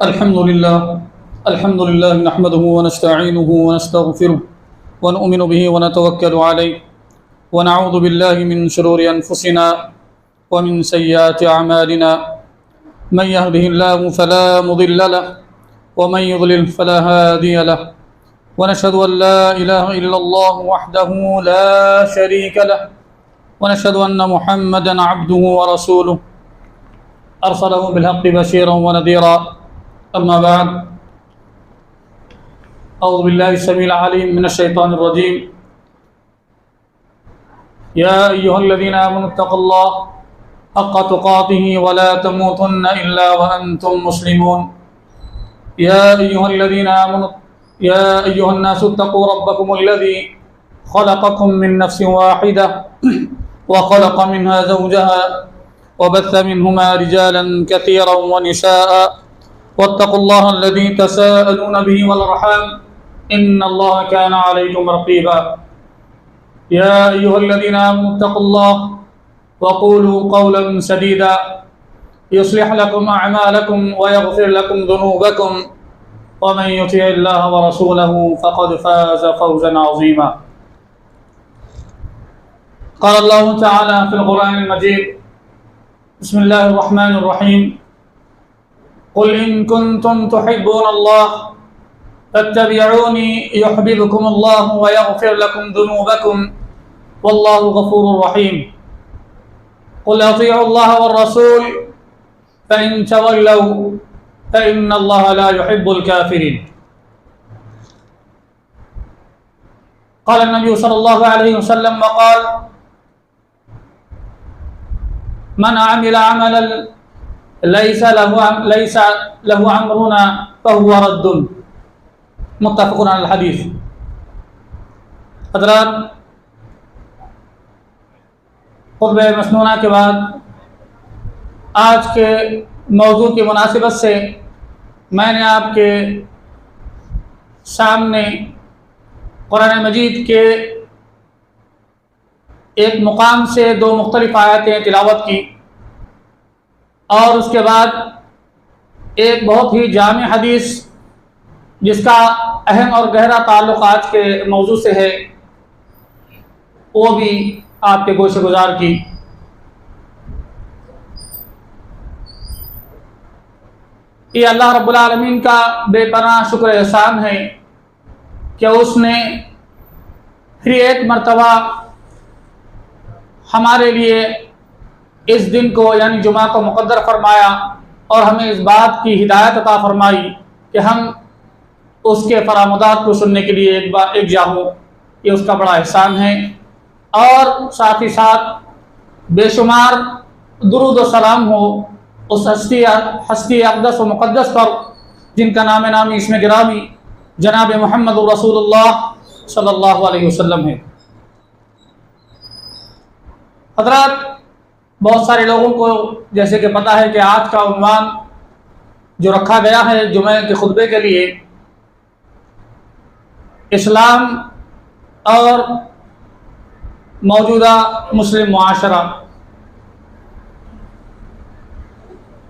الحمد لله نحمده ونستعينه ونستغفره ونؤمن به ونتوكل عليه ونعوذ بالله من شرور أنفسنا ومن سيئات أعمالنا من يهده الله فلا مضل له ومن يضلل فلا هادي له ونشهد أن لا إله إلا الله وحده لا شريك له ونشهد أن محمدا عبده ورسوله أرسله بالحق بشيرا ونذيرا أما بعد أعوذ بالله السميع العليم من الشيطان الرجيم يا أيها الذين آمنوا اتقوا الله حق تقاته ولا تموتن إلا وأنتم مسلمون يا أيها الناس اتقوا ربكم الذي خلقكم من نفس واحدة وخلق منها زوجها وبث منهما رجالا كثيرا ونساء واتقوا الله الذي تساءلون به والأرحام إن الله كان عليكم رقيبا يا أيها الذين آمنوا اتقوا الله وقولوا قولا سديدا يصلح لكم أعمالكم ويغفر لكم ذنوبكم ومن يطع الله ورسوله فقد فاز فوزا عظيما قال الله تعالى في القرآن المجيد بسم الله الرحمن الرحيم قل إن كنتم تحبون الله فاتبعوني يحببكم الله ويغفر لكم ذنوبكم والله غفور رحيم قل أطيعوا الله والرسول فإن تولوا فإن الله لا يحب الكافرين قال النبي صلى الله عليه وسلم وقال من عمل عملا ليس له أمرنا فهو رد متفق علی الحدیث۔ حضرات، خطبہ مسنونہ کے بعد آج کے موضوع کی مناسبت سے میں نے آپ کے سامنے قرآن مجید کے ایک مقام سے دو مختلف آیتیں تلاوت کی اور اس کے بعد ایک بہت ہی جامع حدیث جس کا اہم اور گہرا تعلق آج کے موضوع سے ہے وہ بھی آپ کے گوش گزار کی۔ یہ اللہ رب العالمین کا بے پناہ شکر احسان ہے کہ اس نے پھر ایک مرتبہ ہمارے لیے اس دن کو یعنی جمعہ کو مقدر فرمایا اور ہمیں اس بات کی ہدایت عطا فرمائی کہ ہم اس کے فرامدات کو سننے کے لیے ایک جا ہوں۔ یہ اس کا بڑا احسان ہے، اور ساتھ ہی ساتھ بے شمار درود و سلام ہو اس ہستی اقدس و مقدس پر جن کا نام نامی اسم گرامی جناب محمد رسول اللہ صلی اللہ علیہ وسلم ہے۔ حضرات، بہت سارے لوگوں کو جیسے کہ پتہ ہے کہ آج کا عنوان جو رکھا گیا ہے جمعہ کے خطبے کے لیے اسلام اور موجودہ مسلم معاشرہ،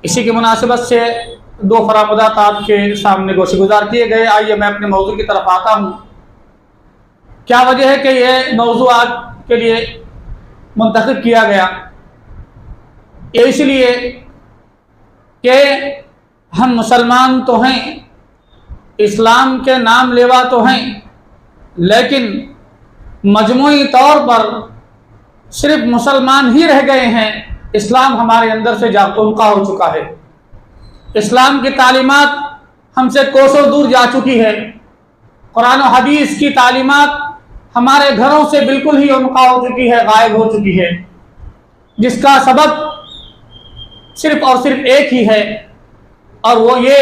اسی کی مناسبت سے دو فرامدات آپ کے سامنے گوش گزار کیے گئے۔ آئیے میں اپنے موضوع کی طرف آتا ہوں۔ کیا وجہ ہے کہ یہ موضوع آج کے لیے منتخب کیا گیا؟ یہ اس لیے کہ ہم مسلمان تو ہیں، اسلام کے نام لیوا تو ہیں، لیکن مجموعی طور پر صرف مسلمان ہی رہ گئے ہیں۔ اسلام ہمارے اندر سے جاگتنقا ہو چکا ہے، اسلام کی تعلیمات ہم سے کوسوں دور جا چکی ہے، قرآن و حدیث کی تعلیمات ہمارے گھروں سے بالکل ہی انقطاع ہو چکی ہے، غائب ہو چکی ہے، جس کا سبب صرف اور صرف ایک ہی ہے، اور وہ یہ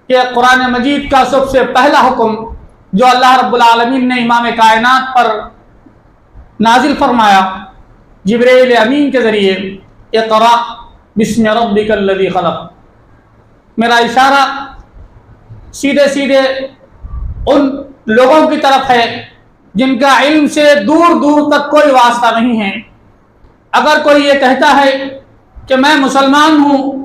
کہ قرآن مجید کا سب سے پہلا حکم جو اللہ رب العالمین نے امام کائنات پر نازل فرمایا جبرائیل امین کے ذریعے، اقرأ بسم ربک الذی خلق۔ میرا اشارہ سیدھے سیدھے ان لوگوں کی طرف ہے جن کا علم سے دور دور تک کوئی واسطہ نہیں ہے۔ اگر کوئی یہ کہتا ہے کہ میں مسلمان ہوں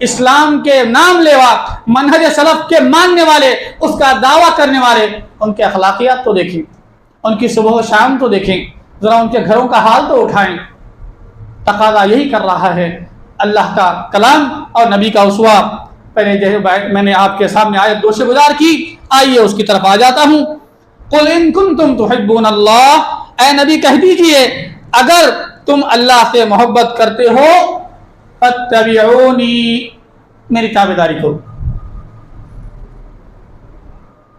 اسلام کے نام لیوا منہج سلف کے ماننے والے، اس کا دعویٰ کرنے والے، ان کے اخلاقیات تو دیکھیں، ان کی صبح و شام تو دیکھیں، ذرا ان کے گھروں کا حال تو اٹھائیں۔ تقاضا یہی کر رہا ہے اللہ کا کلام اور نبی کا اسوہ۔ پہلے جو میں نے آپ کے سامنے آیت دوشے گزار کی، آئیے اس کی طرف آ جاتا ہوں۔ قل ان کنتم تحبون اللہ، اے نبی کہہ دیجئے اگر تم اللہ سے محبت کرتے ہو فاتبعونی، میری تابعداری کرو۔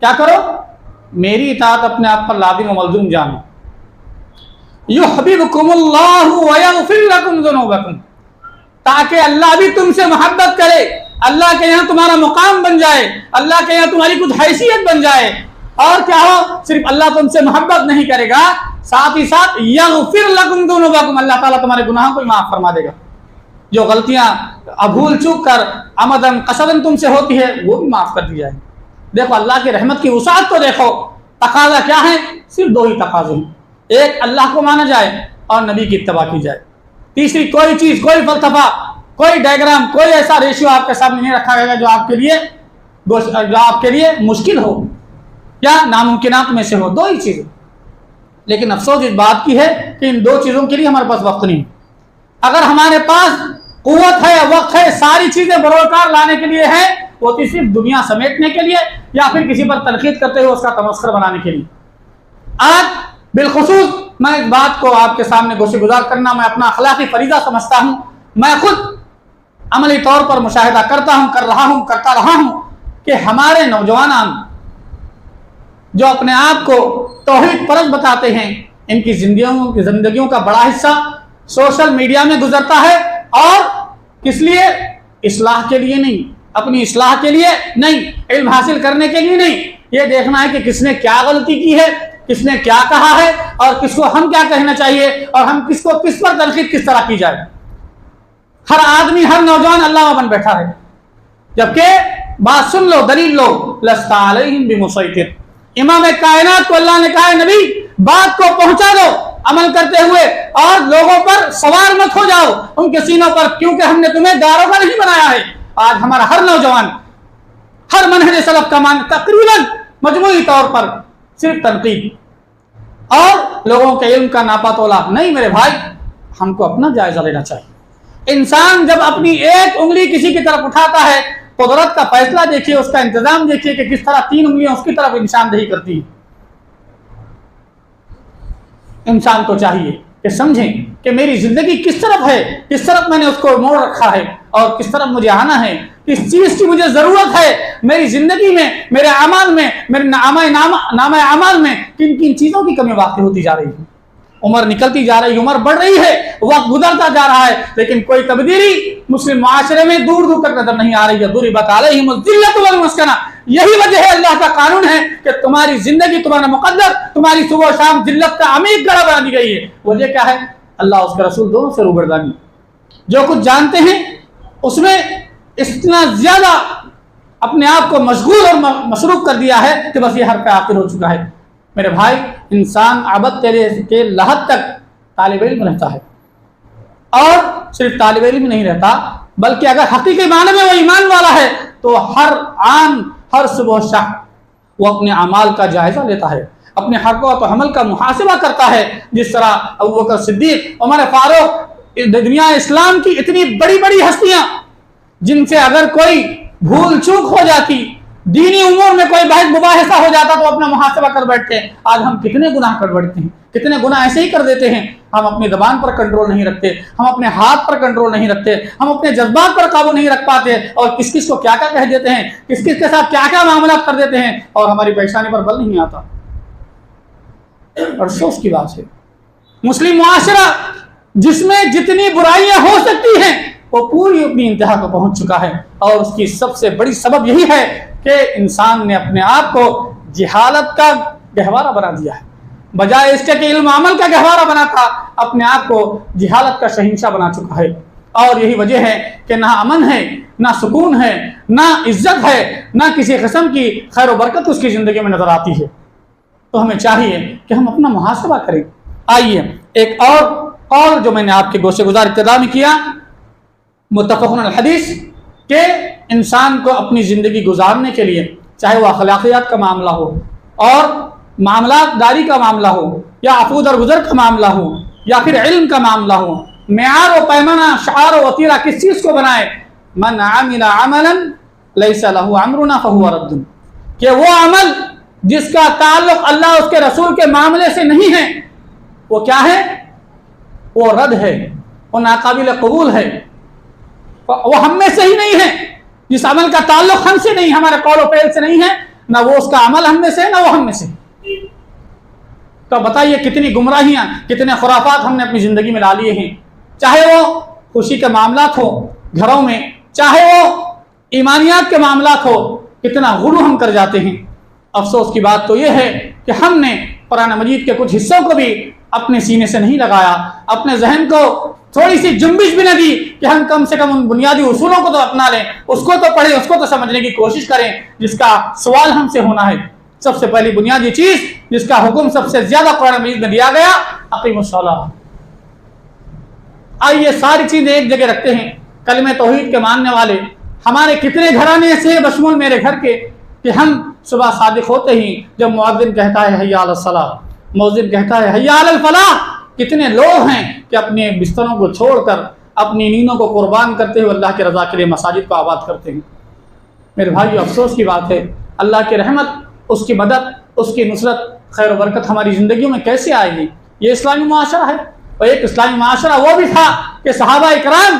کیا کرو؟ میری اطاعت اپنے آپ پر لازم و ملزوم جانو۔ یحببکم اللہ ویغفر لکم ذنوبکم، تاکہ اللہ بھی تم سے محبت کرے، اللہ کے یہاں تمہارا مقام بن جائے، اللہ کے یہاں تمہاری کچھ حیثیت بن جائے۔ اور کیا ہو؟ صرف اللہ تم سے محبت نہیں کرے گا، ساتھ ہی ساتھ یغفر لکم ذنوبکم، اللہ تعالیٰ تمہارے گناہوں کو معاف فرما دے گا۔ جو غلطیاں بھول چوک کر عمدن قصدن تم سے ہوتی ہے وہ بھی معاف کر دی جائے۔ دیکھو اللہ کی رحمت کی وسعت تو دیکھو۔ تقاضا کیا ہے؟ صرف دو ہی تقاضے ہیں، ایک اللہ کو مانا جائے اور نبی کی اتباع کی جائے۔ تیسری کوئی چیز، کوئی فلسفہ، کوئی ڈائیگرام، کوئی ایسا ریشیو آپ کے سامنے نہیں رکھا گیا جو آپ کے لیے مشکل ہو یا ناممکنات میں سے ہو۔ دو ہی چیزیں، لیکن افسوس اس بات کی ہے کہ ان دو چیزوں کے لیے ہمارے پاس وقت نہیں۔ اگر ہمارے پاس قوت ہے، وقت ہے، ساری چیزیں بروکار لانے کے لیے ہے، وہ تو صرف دنیا سمیٹنے کے لیے یا پھر کسی پر تنقید کرتے ہوئے اس کا تمسخر بنانے کے لیے۔ آج بالخصوص میں اس بات کو آپ کے سامنے گوشے گزار کرنا میں اپنا اخلاقی فریضہ سمجھتا ہوں۔ میں خود عملی طور پر مشاہدہ کرتا ہوں، کرتا رہا ہوں کہ ہمارے نوجوان جو اپنے آپ کو توحید پرست بتاتے ہیں، ان کی زندگیوں کا بڑا حصہ سوشل میڈیا میں گزرتا ہے، اور کس لیے؟ اصلاح کے لیے نہیں، اپنی اصلاح کے لیے نہیں، علم حاصل کرنے کے لیے نہیں، یہ دیکھنا ہے کہ کس نے کیا غلطی کی ہے، کس نے کیا کہا ہے، اور کس کو ہم کیا کہنا چاہیے، اور ہم کس کو کس پر تنقید کس طرح کی جائے۔ ہر آدمی، ہر نوجوان علامہ بن بیٹھا ہے، جبکہ بات سن لو، دلیل لو، لست علیہم بمسیطر، امام کائنات کو اللہ نے کہا ہے نبی بات کو پہنچا دو عمل کرتے ہوئے، اور لوگوں پر سوار مت ہو جاؤ ان کے سینوں پر، کیونکہ ہم نے تمہیں داروغہ نہیں بنایا ہے۔ آج ہمارا ہر نوجوان ہر منہج سلف کا مان تقریباً مجموعی طور پر صرف تنقید اور لوگوں کے علم کا ناپا تولا۔ نہیں میرے بھائی، ہم کو اپنا جائزہ لینا چاہیے۔ انسان جب اپنی ایک انگلی کسی کی طرف اٹھاتا ہے، قدرت کا فیصلہ دیکھیے، اس کا انتظام دیکھیے کہ کس طرح تین انگلیاں اس کی طرف نشاندہی کرتی ہیں۔ انسان کو چاہیے کہ سمجھیں کہ میری زندگی کس طرف ہے، کس طرف میں نے اس کو موڑ رکھا ہے، اور کس طرف مجھے آنا ہے، کس چیز کی مجھے ضرورت ہے میری زندگی میں، میرے اعمال میں، میرے نامہ اعمال میں کن کن چیزوں کی کمی واقع ہوتی جا رہی ہے۔ عمر نکلتی جا رہی ہے، عمر بڑھ رہی ہے، وقت گزرتا جا رہا ہے، لیکن کوئی تبدیلی مسلم معاشرے میں دور دور تک نظر نہیں آ رہی ہے۔ ضربت علیہم الذلۃ والمسکنہ، یہی وجہ ہے، اللہ کا قانون ہے کہ تمہاری زندگی، تمہارا مقدر، تمہاری صبح و شام ذلت کا عمیق گڑھا بنا دی گئی ہے۔ وجہ کیا ہے؟ اللہ اس کے رسول دونوں سے روگردانی۔ جو کچھ جانتے ہیں اس میں اتنا زیادہ اپنے آپ کو مشغول اور مصروف کر دیا ہے کہ بس یہ حرف آخر ہو چکا ہے۔ میرے بھائی، انسان ابد تیرے کے لحد تک طالب علم رہتا ہے، اور صرف طالب علم نہیں رہتا بلکہ اگر حقیقی معنی میں وہ ایمان والا ہے تو ہر آن، ہر صبح و شام وہ اپنے اعمال کا جائزہ لیتا ہے، اپنے حرکات و عمل کا محاسبہ کرتا ہے۔ جس طرح ابوبکر صدیق، عمر فاروق، دنیا اسلام کی اتنی بڑی بڑی ہستیاں جن سے اگر کوئی بھول چوک ہو جاتی، دینی امور میں کوئی بحث مباحثہ ہو جاتا تو اپنا محاسبہ کر بیٹھتے ہیں۔ آج ہم کتنے گناہ کر بیٹھتے ہیں، کتنے گناہ ایسے ہی کر دیتے ہیں۔ ہم اپنی زبان پر کنٹرول نہیں رکھتے، ہم اپنے ہاتھ پر کنٹرول نہیں رکھتے، ہم اپنے جذبات پر قابو نہیں رکھ پاتے، اور کس کس کو کیا کیا کہہ دیتے ہیں، کس کس کے ساتھ کیا کیا معاملات کر دیتے ہیں، اور ہماری پریشانی پر بل نہیں آتا۔ اور افسوس کی بات ہے، مسلم معاشرہ جس میں جتنی برائیاں ہو سکتی ہیں وہ پوری اپنی انتہا کو پہنچ چکا ہے، اور اس کی سب سے بڑی سبب یہی ہے کہ انسان نے اپنے آپ کو جہالت کا گہوارہ بنا دیا ہے، بجائے اس کے کہ علم عمل کا گہوارہ بنا تھا، اپنے آپ کو جہالت کا شہنشاہ بنا چکا ہے۔ اور یہی وجہ ہے کہ نہ امن ہے، نہ سکون ہے، نہ عزت ہے، نہ کسی قسم کی خیر و برکت اس کی زندگی میں نظر آتی ہے۔ تو ہمیں چاہیے کہ ہم اپنا محاسبہ کریں۔ آئیے ایک اور جو میں نے آپ کے گوشے گزار ابتدا میں کیا، متفق الحدیث کہ انسان کو اپنی زندگی گزارنے کے لیے چاہے وہ اخلاقیات کا معاملہ ہو اور معاملات داری کا معاملہ ہو یا عفو درگزر کا معاملہ ہو یا پھر علم کا معاملہ ہو، معیار و پیمانہ شعار و وتیرہ کس چیز کو بنائے؟ من عمل عملا لیس له امرنا فهو رد، کہ وہ عمل جس کا تعلق اللہ اس کے رسول کے معاملے سے نہیں ہے وہ کیا ہے؟ وہ رد ہے، وہ ناقابل قبول ہے، وہ ہم میں سے ہی نہیں ہے۔ جس عمل کا تعلق ہم سے نہیں، ہمارے قول و فعل سے نہیں ہے، نہ وہ اس کا عمل ہم میں سے ہے نہ وہ ہم میں سے۔ تو بتائیے کتنی گمراہیاں، کتنے خرافات ہم نے اپنی زندگی میں لا لیے ہیں، چاہے وہ خوشی کے معاملات ہو گھروں میں، چاہے وہ ایمانیات کے معاملات ہو، کتنا غلو ہم کر جاتے ہیں۔ افسوس کی بات تو یہ ہے کہ ہم نے قرآن مجید کے کچھ حصوں کو بھی اپنے سینے سے نہیں لگایا، اپنے ذہن کو تھوڑی سی جنبش بھی نہ دی کہ ہم کم سے کم ان بنیادی اصولوں کو تو اپنا لیں، اس کو تو پڑھیں، اس کو تو سمجھنے کی کوشش کریں جس کا سوال ہم سے ہونا ہے۔ سب سے پہلی بنیادی چیز جس کا حکم سب سے زیادہ قرآن مجید میں دیا گیا، اقیم الصلاۃ۔ آئیے ساری چیزیں ایک جگہ رکھتے ہیں۔ کلمہ توحید کے ماننے والے ہمارے کتنے گھرانے ایسے ہیں بشمول میرے گھر کے کہ ہم صبح صادق ہوتے ہی جب مؤذن کہتا ہے حی علی الصلاۃ، مؤذن کہتا ہے حی علی الفلاح، کتنے لوگ ہیں کہ اپنے بستروں کو چھوڑ کر اپنی نیندوں کو قربان کرتے ہوئے اللہ کی رضا کے لیے مساجد کو آباد کرتے ہیں۔ میرے بھائی افسوس کی بات ہے، اللہ کی رحمت، اس کی مدد، اس کی نصرت، خیر و برکت ہماری زندگیوں میں کیسے آئے گی؟ یہ اسلامی معاشرہ ہے، اور ایک اسلامی معاشرہ وہ بھی تھا کہ صحابہ اکرام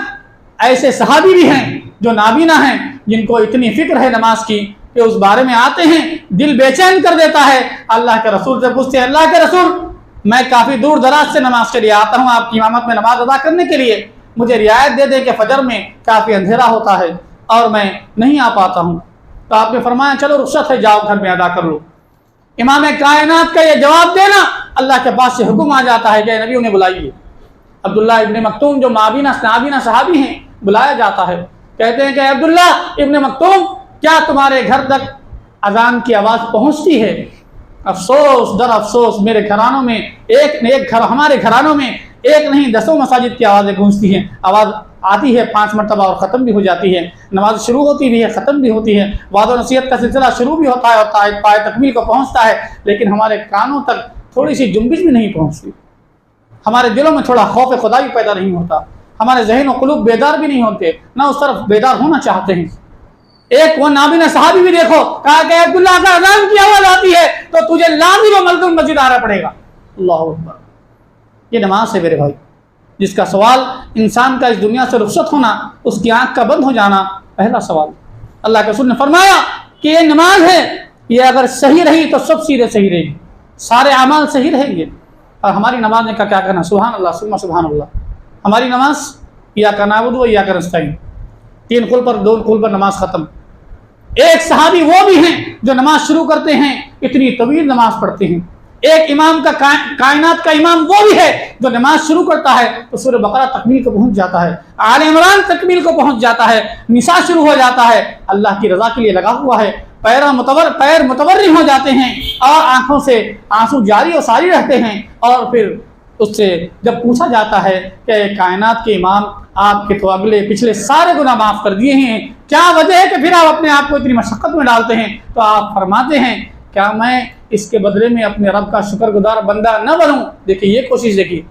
ایسے صحابی بھی ہیں جو نابینا ہیں، جن کو اتنی فکر ہے نماز کی کہ اس بارے میں آتے ہیں دل بے چین کر دیتا ہے، اللہ کے رسول سے پوچھتے ہیں اللہ کے رسول میں کافی دور دراز سے نماز کے لیے آتا ہوں آپ کی امامت میں نماز ادا کرنے کے لیے، مجھے رعایت دے دیں کہ فجر میں کافی اندھیرا ہوتا ہے اور میں نہیں آ پاتا ہوں۔ تو آپ نے فرمایا چلو رخصت ہے، جاؤ گھر میں ادا کر لو۔ امام کائنات کا یہ جواب دینا اللہ کے پاس سے حکم آ جاتا ہے کہ نبی انہیں بلائیے۔ عبداللہ ابن مکتوم جو نابینا صحابی ہیں بلایا جاتا ہے، کہتے ہیں کہ عبداللہ ابن مکتوم کیا تمہارے گھر تک اذان کی آواز پہنچتی ہے؟ افسوس در افسوس میرے گھرانوں میں ہمارے گھرانوں میں ایک نہیں دسوں مساجد کی آوازیں گونجتی ہیں، آواز آتی ہے 5 مرتبہ اور ختم بھی ہو جاتی ہے، نماز شروع ہوتی بھی ہے ختم بھی ہوتی ہے، وعظ و نصیحت کا سلسلہ شروع بھی ہوتا ہے اور پائے تکمیل کو پہنچتا ہے، لیکن ہمارے کانوں تک تھوڑی سی جنبش بھی نہیں پہنچتی، ہمارے دلوں میں تھوڑا خوف خدا بھی پیدا نہیں ہوتا، ہمارے ذہن و قلوب بیدار بھی نہیں ہوتے، نہ اس طرف بیدار ہونا چاہتے ہیں۔ ایک وہ نابینا صحابی بھی دیکھو، کہا کہ عبداللہ کا اذان کی آواز آتی ہے تو تجھے لازم و ملزم مسجد آنا پڑے گا۔ اللہ اکبر، یہ نماز ہے میرے بھائی، جس کا سوال انسان کا اس دنیا سے رخصت ہونا، اس کی آنکھ کا بند ہو جانا، پہلا سوال۔ اللہ کے رسول نے فرمایا کہ یہ نماز ہے، یہ اگر صحیح رہی تو سب چیزیں صحیح رہیں گی، سارے اعمال صحیح رہیں گے۔ اور ہماری نماز کا کیا کہنا، سبحان اللہ ثم سبحان اللہ۔ ہماری نماز ایاک نعبد و ایاک نستعین، 3 قل پر 2 قل پر نماز ختم۔ ایک صحابی وہ بھی ہیں جو نماز شروع کرتے ہیں اتنی طویل نماز پڑھتے ہیں، ایک امام کا کائنات کا امام وہ بھی ہے جو نماز شروع کرتا ہے تو سورہ بقرہ تکمیل کو پہنچ جاتا ہے، آل عمران تکمیل کو پہنچ جاتا ہے، نساء شروع ہو جاتا ہے، اللہ کی رضا کے لیے لگا ہوا ہے، پیر متورم ہو جاتے ہیں اور آنکھوں سے آنسو جاری و ساری رہتے ہیں، اور پھر اس سے جب پوچھا جاتا ہے کہ کائنات کے امام آپ کے تو اگلے پچھلے سارے گناہ معاف کر دیے ہیں، کیا وجہ ہے کہ پھر آپ اپنے آپ کو اتنی مشقت میں ڈالتے ہیں؟ تو آپ فرماتے ہیں کیا میں اس کے بدلے میں اپنے رب کا شکر گزار بندہ نہ بنوں؟ دیکھیے یہ کوشش، دیکھیے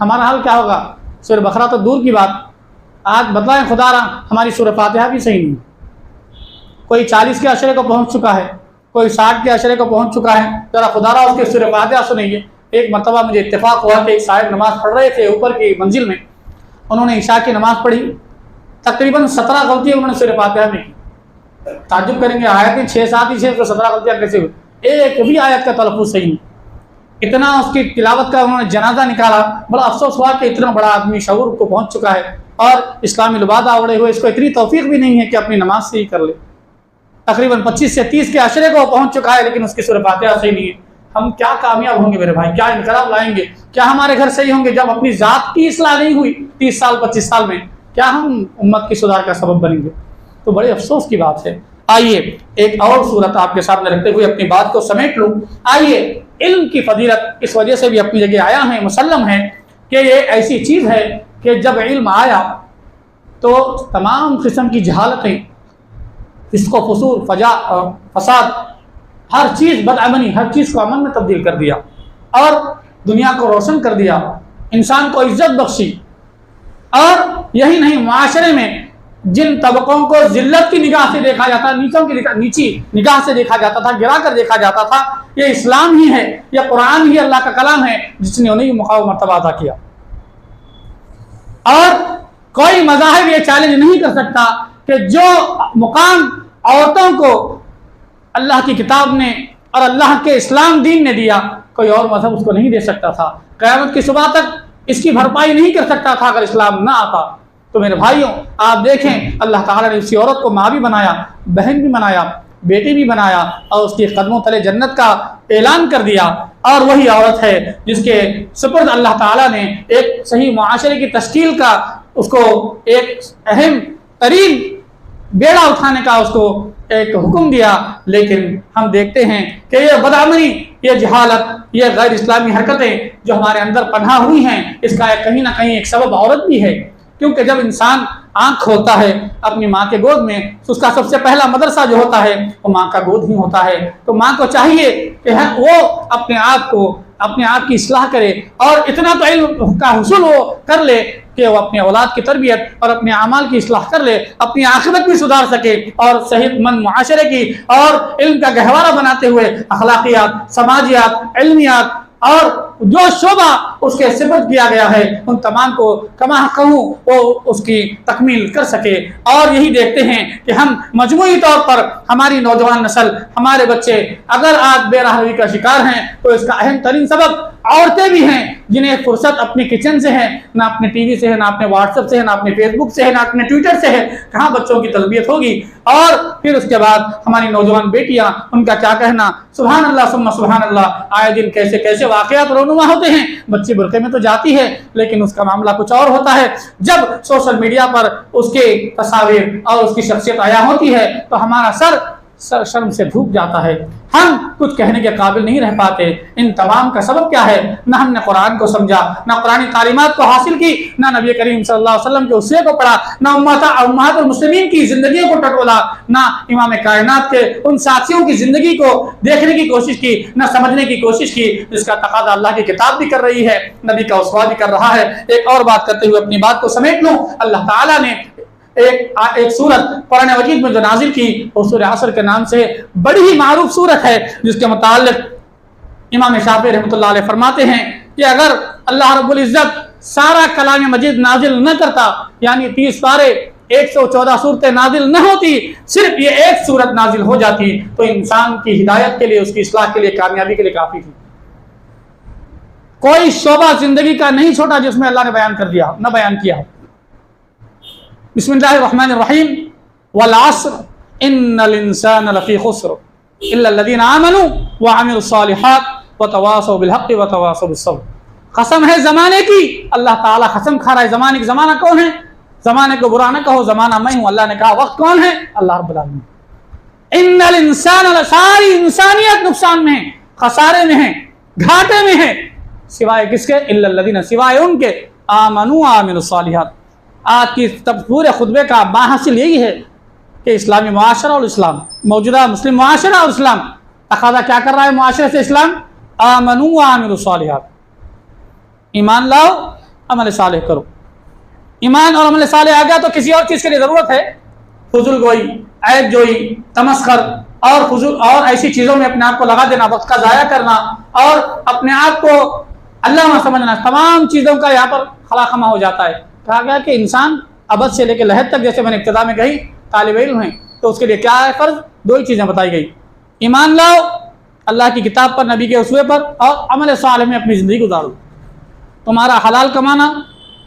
ہمارا حال کیا ہوگا۔ سورہ بقرہ تو دور کی بات، آج بتلائیں خدا را ہماری سورہ فاتحہ بھی صحیح نہیں، کوئی 40 کے عشرے کو پہنچ چکا ہے، کوئی 60 کے عشرے کو پہنچ چکا ہے، ذرا خدا را اس کے سورہ فاتحہ سنیے۔ ایک مرتبہ مجھے اتفاق ہوا کہ ایک صاحب نماز پڑھ رہے تھے اوپر کی منزل میں، انہوں نے عشاء کی نماز پڑھی، تقریباً 17 غلطیاں انہوں نے سورہ فاتحہ میں کی۔ تعجب کریں گے آیتیں 6-7 ہی 17 غلطیاں کیسے ہوئی؟ ایک بھی آیت کا تلفظ صحیح نہیں، اتنا اس کی تلاوت کا انہوں نے جنازہ نکالا۔ بڑا افسوس ہوا کہ اتنا بڑا آدمی شعور کو پہنچ چکا ہے اور اسلامی لبادہ اوڑے ہوئے، اس کو اتنی توفیق بھی نہیں ہے کہ اپنی نماز صحیح کر لے۔ تقریباً 25 سے 30 کے عشرے کو پہنچ چکا ہے لیکن اس کی سورہ فاتحہ صحیح نہیں ہے۔ ہم کیا کامیاب ہوں گے میرے بھائی، کیا انقلاب لائیں گے، کیا ہمارے گھر صحیح ہوں گے جب اپنی ذات کی اصلاح نہیں ہوئی 30 سال 25 سال میں؟ کیا ہم امت کی سدھار کا سبب بنیں گے؟ تو بڑے افسوس کی بات ہے۔ آئیے ایک اور صورت آپ کے سامنے رکھتے ہوئے اپنی بات کو سمیٹ لوں۔ آئیے علم کی فضیلت اس وجہ سے بھی اپنی جگہ آیا ہے، مسلم ہے کہ یہ ایسی چیز ہے کہ جب علم آیا تو تمام قسم کی جہالتیں، فسق و فسور، فساد، ہر چیز بدعملی، ہر چیز کو امن میں تبدیل کر دیا اور دنیا کو روشن کر دیا، انسان کو عزت بخشی۔ اور یہی نہیں، معاشرے میں جن طبقوں کو ذلت کی نگاہ سے دیکھا جاتا، نیچی نگاہ سے دیکھا جاتا تھا، گرا کر دیکھا جاتا تھا، یہ اسلام ہی ہے، یہ قرآن ہی اللہ کا کلام ہے جس نے انہیں مقام و مرتبہ عطا کیا۔ اور کوئی مذاہب یہ چیلنج نہیں کر سکتا کہ جو مقام عورتوں کو اللہ کی کتاب نے اور اللہ کے اسلام دین نے دیا، کوئی اور مذہب اس کو نہیں دے سکتا تھا۔ قیامت کی صبح تک اس کی بھرپائی نہیں کر سکتا تھا اگر اسلام نہ آتا۔ تو میرے بھائیوں، آپ دیکھیں اللہ تعالیٰ نے اسی عورت کو ماں بھی بنایا، بہن بھی بنایا، بیٹی بھی بنایا، اور اس کے قدموں تلے جنت کا اعلان کر دیا۔ اور وہی عورت ہے جس کے سپرد اللہ تعالیٰ نے ایک صحیح معاشرے کی تشکیل کا، اس کو ایک اہم ترین بیڑا اٹھانے کا اس کو ایک حکم دیا۔ لیکن ہم دیکھتے ہیں کہ یہ بدعملی، یہ جہالت، یہ غیر اسلامی حرکتیں جو ہمارے اندر پنہا ہوئی ہیں، اس کا کہیں نہ کہیں ایک سبب عورت بھی ہے۔ کیونکہ جب انسان آنکھ کھولتا ہے اپنی ماں کے گود میں، تو اس کا سب سے پہلا مدرسہ جو ہوتا ہے وہ ماں کا گود ہی ہوتا ہے۔ تو ماں کو چاہیے کہ وہ اپنے آپ کی اصلاح کرے، اور اتنا تو علم کا حصول وہ کر لے کہ وہ اپنے اولاد کی تربیت اور اپنے اعمال کی اصلاح کر لے، اپنی عاقبت بھی سدھار سکے، اور صحت مند معاشرے کی اور علم کا گہوارہ بناتے ہوئے اخلاقیات، سماجیات، علمیات اور جو شعبہ اس کے سپرد کیا گیا ہے ان تمام کو کما کہوں وہ اس کی تکمیل کر سکے۔ اور یہی دیکھتے ہیں کہ ہم مجموعی طور پر ہماری نوجوان نسل، ہمارے بچے اگر آج بے راہ روی کا شکار ہیں تو اس کا اہم ترین سبب عورتیں بھی ہیں، جنہیں فرصت اپنے کچن سے ہے، نہ اپنے ٹی وی سے ہے، نہ اپنے واٹس ایپ سے ہے، نہ اپنے فیس بک سے ہے، نہ اپنے ٹویٹر سے ہے۔ کہاں بچوں کی تربیت ہوگی؟ اور پھر اس کے بعد ہماری نوجوان بیٹیاں، ان کا کیا کہنا، سبحان اللہ ثم سبحان اللہ، آئے دن کیسے کیسے واقعات رونما ہوتے ہیں۔ بچی برقعے میں تو جاتی ہے لیکن اس کا معاملہ کچھ اور ہوتا ہے۔ جب سوشل میڈیا پر اس کے تصاویر اور اس کی شخصیت عیاں ہوتی ہے تو ہمارا سر شرم سے جھک جاتا ہے، ہم کچھ کہنے کے قابل نہیں رہ پاتے۔ ان تمام کا سبب کیا ہے؟ نہ ہم نے قرآن کو سمجھا، نہ قرآنی تعلیمات کو حاصل کی، نہ نبی کریم صلی اللہ علیہ وسلم کے اسوے کو پڑھا، نہ امہات المسلمین کی زندگیوں کو ٹٹولا، نہ امام کائنات کے ان ساتھیوں کی زندگی کو دیکھنے کی کوشش کی، نہ سمجھنے کی کوشش کی جس کا تقاضا اللہ کی کتاب بھی کر رہی ہے، نبی کا اسوہ بھی کر رہا ہے۔ ایک اور بات کرتے ہوئے اپنی بات کو سمیٹ لوں، اللہ تعالیٰ نے ایک سورت قرآن مجید میں جو نازل کی وہ سورہ عصر کے نام سے بڑی ہی معروف سورت ہے، جس کے متعلق امام شافعی رحمۃ اللہ علیہ فرماتے ہیں کہ اگر اللہ رب العزت سارا کلام مجید نازل نہ کرتا، یعنی 30 پارے 114 صورتیں نازل نہ ہوتی، صرف یہ ایک سورت نازل ہو جاتی تو انسان کی ہدایت کے لیے، اس کی اصلاح کے لیے، کامیابی کے لیے کافی تھی۔ کوئی شعبہ زندگی کا نہیں چھوٹا جس میں اللہ نے بیان کر دیا نہ بیان کیا ہے۔ بسم اللہ الرحمن الرحیم، والعصر ان الانسان لفی خسر الا الذین آمنوا وعملوا الصالحات وتواصوا بالحق وتواصوا بالصبر۔ قسم ہے زمانے کی، اللہ تعالیٰ قسم کھا رہا ہے زمانے کی۔ زمانہ کون ہے؟ زمانے کو برا نہ کہو، زمانہ میں ہوں۔ اللہ نے کہا وقت کون ہے؟ اللہ رب العالمین۔ ان الانسان، ساری انسانیت نقصان میں ہے، خسارے میں ہے، گھاٹے میں ہے، سوائے کس کے؟ الا الذین، سوائے ان کے آمنوا وعملوا الصالحات۔ آج کی پورے خطبے کا ماحصل یہی ہے کہ اسلامی معاشرہ اور اسلام، موجودہ مسلم معاشرہ اور اسلام تقاضا کیا کر رہا ہے معاشرے سے؟ اسلام آمنوا وعملوا الصالحات، ایمان لاؤ، عمل صالح کرو۔ ایمان اور عمل صالح آ گیا تو کسی اور چیز کے لیے ضرورت ہے؟ فضول گوئی، عیب جوئی، تمسخر اور ایسی چیزوں میں اپنے آپ کو لگا دینا، وقت کا ضائع کرنا اور اپنے آپ کو اللہ نہ سمجھنا، تمام چیزوں کا یہاں پر خلا خما ہو جاتا ہے۔ کہا گیا کہ انسان ابد سے لے کے لحد تک، جیسے میں نے ابتدا میں کہی، طالب علم ہیں تو اس کے لیے کیا ہے فرض؟ دو ہی چیزیں بتائی گئی، ایمان لاؤ اللہ کی کتاب پر، نبی کے اسوے پر، اور عمل صالح میں اپنی زندگی گزارو۔ تمہارا حلال کمانا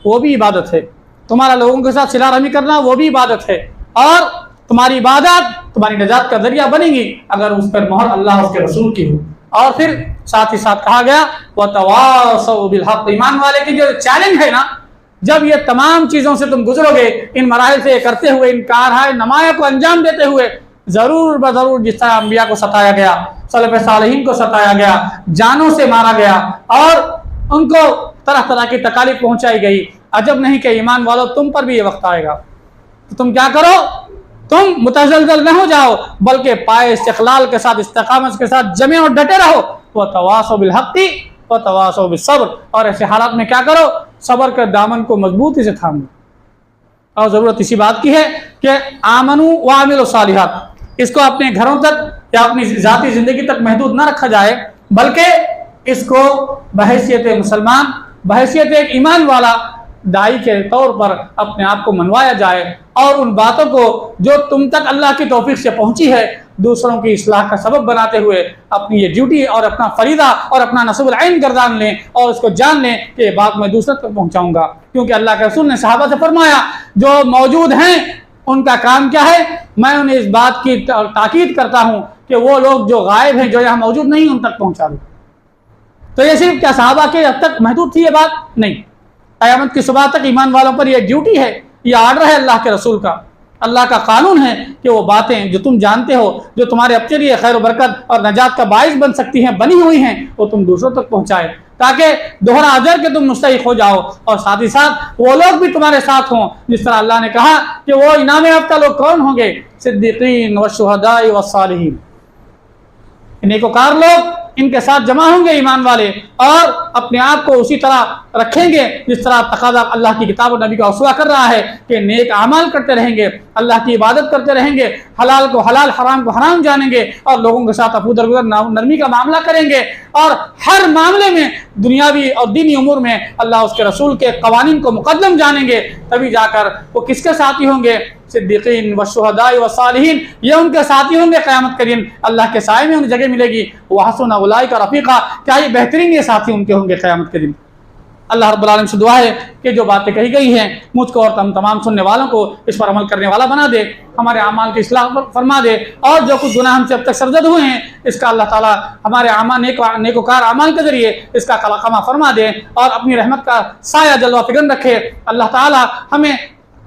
وہ بھی عبادت ہے، تمہارا لوگوں کے ساتھ صلہ رحمی کرنا وہ بھی عبادت ہے، اور تمہاری عبادت تمہاری نجات کا ذریعہ بنے گی اگر اس پر مہر اللہ اس کے رسول کی ہو۔ اور پھر ساتھ ہی ساتھ کہا گیا وَتَوَاصَوْا بِالْحَقِّ، ایمان والے کی جو چیلنج ہے نا، جب یہ تمام چیزوں سے تم گزرو گے، ان مراحل سے کرتے ہوئے، ان کارہائے نمایاں کو انجام دیتے ہوئے، ضرور بضرور جس طرح انبیاء کو ستایا گیا، سلف صالحین کو ستایا گیا، جانوں سے مارا گیا اور ان کو طرح طرح کی تکالیف پہنچائی گئی، عجب نہیں کہ ایمان والو تم پر بھی یہ وقت آئے گا تو تم کیا کرو، تم متزلزل نہ ہو جاؤ، بلکہ پائے استقلال کے ساتھ، استقامت کے ساتھ جمے اور ڈٹے رہو۔ وَتَوَاصَوْا بِالْحَقِّ وَتَوَاصَوْا بِالصَّبْرِ، اور ایسے حالات میں کیا کرو، صبر کے دامن کو مضبوطی سے تھامو۔ اور ضرورت اسی بات کی ہے کہ آمنوا وعملوا الصالحات، اس کو اپنے گھروں تک یا اپنی ذاتی زندگی تک محدود نہ رکھا جائے، بلکہ اس کو بحیثیت مسلمان، بحیثیت ایک ایمان والا دائی کے طور پر اپنے آپ کو منوایا جائے، اور ان باتوں کو جو تم تک اللہ کی توفیق سے پہنچی ہے دوسروں کی اصلاح کا سبب بناتے ہوئے اپنی یہ ڈیوٹی اور اپنا فریضہ اور اپنا نصب العین گردان لیں، اور اس کو جان لیں کہ یہ بات میں دوسروں تک پہنچاؤں گا۔ کیونکہ اللہ کے رسول نے صحابہ سے فرمایا جو موجود ہیں ان کا کام کیا ہے، میں انہیں اس بات کی تاکید کرتا ہوں کہ وہ لوگ جو غائب ہیں، جو یہاں موجود نہیں، ان تک پہنچا دوں۔ تو یہ صرف کیا صحابہ کے حد تک محدود تھی یہ بات؟ نہیں، قیامت کی صبح تک ایمان والوں پر یہ ڈیوٹی ہے، یہ آرڈر ہے اللہ کے رسول کا، اللہ کا قانون ہے کہ وہ باتیں جو تم جانتے ہو، جو تمہارے اپنے لیے خیر و برکت اور نجات کا باعث بن سکتی ہیں، بنی ہوئی ہیں، وہ تم دوسروں تک پہنچائے، تاکہ دوہرا اجر کے تم مستحق ہو جاؤ، اور ساتھ ہی ساتھ وہ لوگ بھی تمہارے ساتھ ہوں جس طرح اللہ نے کہا کہ وہ انعام یافتہ لوگ کون ہوں گے، صدیقین والشہداء والصالحین، نیکوکار لوگ ان کے ساتھ جمع ہوں گے ایمان والے، اور اپنے آپ کو اسی طرح رکھیں گے جس طرح تقاضا اللہ کی کتاب و نبی کا اسوہ کر رہا ہے کہ نیک اعمال کرتے رہیں گے، اللہ کی عبادت کرتے رہیں گے، حلال کو حلال، حرام کو حرام جانیں گے، اور لوگوں کے ساتھ عفو درگزر نرمی کا معاملہ کریں گے، اور ہر معاملے میں دنیاوی اور دینی امور میں اللہ اس کے رسول کے قوانین کو مقدم جانیں گے، تبھی جا کر وہ کس کے ساتھی ہوں گے، صدیقین والشہداء والصالحین، یہ ان کے ساتھی ہوں گے قیامت کے دن، اللہ کے سائے میں انہیں جگہ ملے گی، وحسن اولئک رفیقا، کیا یہ بہترین یہ ساتھی ان کے ہوں گے قیامت کے دن۔ اللہ رب العالمین سے دعا ہے کہ جو باتیں کہی گئی ہیں مجھ کو اور تمام سننے والوں کو اس پر عمل کرنے والا بنا دے، ہمارے اعمال کی اصلاح فرما دے، اور جو کچھ گناہ ہم سے اب تک سرزد ہوئے ہیں اس کا اللہ تعالیٰ ہمارے اعمال نیکوکار اعمال کے ذریعے اس کا خما فرما دے، اور اپنی رحمت کا سایہ جلوہ فکن رکھے۔ اللہ تعالیٰ ہمیں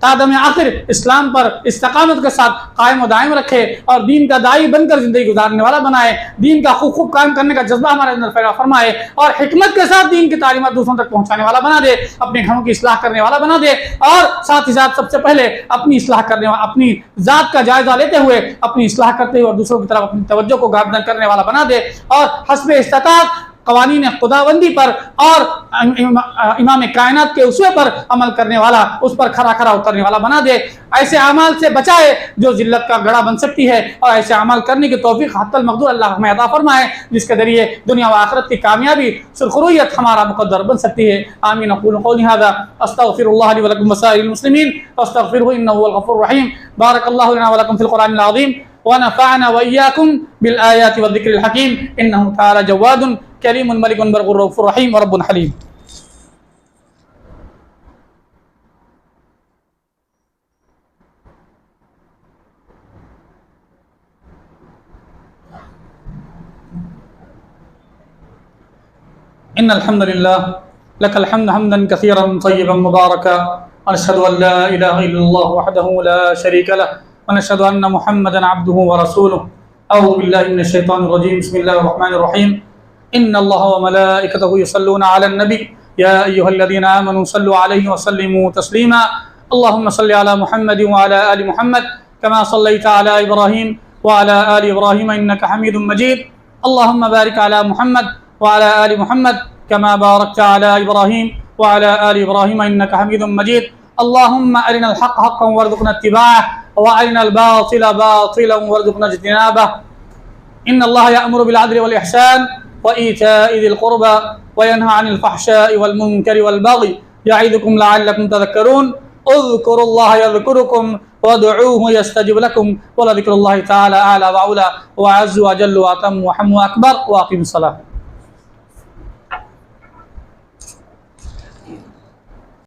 تا دم آخر اسلام پر استقامت کے ساتھ قائم و دائم رکھے، اور دین کا داعی بن کر زندگی گزارنے والا بنائے، دین کا خوب قائم کرنے کا جذبہ ہمارے اندر پیدا فرمائے، اور حکمت کے ساتھ دین کی تعلیمات دوسروں تک پہنچانے والا بنا دے، اپنے گھروں کی اصلاح کرنے والا بنا دے، اور ساتھ ہی ساتھ سب سے پہلے اپنی اصلاح کرنے والا، اپنی ذات کا جائزہ لیتے ہوئے اپنی اصلاح کرتے ہوئے اور دوسروں کی طرف اپنی توجہ کو گامزن کرنے والا بنا دے، اور حسب استطاعت قوانین خداوندی پر اور امام کائنات کے اسوے پر عمل کرنے والا، اس پر کھرا کھرا اترنے والا بنا دے، ایسے اعمال سے بچائے جو ذلت کا گڑھا بن سکتی ہے، اور ایسے اعمال کرنے کی توفیق حتی المقدور اللہ ہمیں عطا فرمائے جس کے ذریعے دنیا و آخرت کی کامیابی سرخرویت ہمارا مقدر بن سکتی ہے۔ آمین۔ اقول قولی ھذا استغفر اللہ لی ولکم وسائر المسلمین فاستغفروہ انہ هو الغفور الرحیم۔ بارک اللہ لنا ولکم فی القرآن العظیم ونفعنا وإياكم بالآيات والذكر الحكيم إنه تعالى جواد كريم ملك بر رؤوف رحيم ورب حليم۔ إن الحمد لله لك الحمد حمدا كثيرا طيبا مباركا، ونشهد أن لا إله إلا الله وحده لا شريك له، ونشهد أن محمدا عبده ورسوله۔ أعوذ بالله من الشيطان الرجيم، بسم الله الرحمن الرحيم۔ إن الله وملائكته يصلون على النبي يا أيها الذين آمنوا صلوا عليه وسلموا تسليما، اللهم صل على محمد وعلى آل محمد كما صليت على إبراهيم وعلى آل إبراهيم إنك حميد مجيد، اللهم بارك على محمد وعلى آل محمد كما باركت على إبراهيم وعلى آل إبراهيم إنك حميد مجيد، اللهم أرنا الحق حقا وارزقنا اتباعه، وأرنا الباطل باطلا وارزقنا اجتنابه۔ إن الله يأمر بالعدل والإحسان وإيتاء ذي القربى وينهى عن الفحشاء والمنكر والبغي يعظكم لعلكم تذكرون، اذكروا الله يذكركم وادعوه يستجب لكم، ولذكر الله تعالى أعلى وأولى وأعز وأجل وأتم وأحم وأكبر، وأقيموا الصلاة۔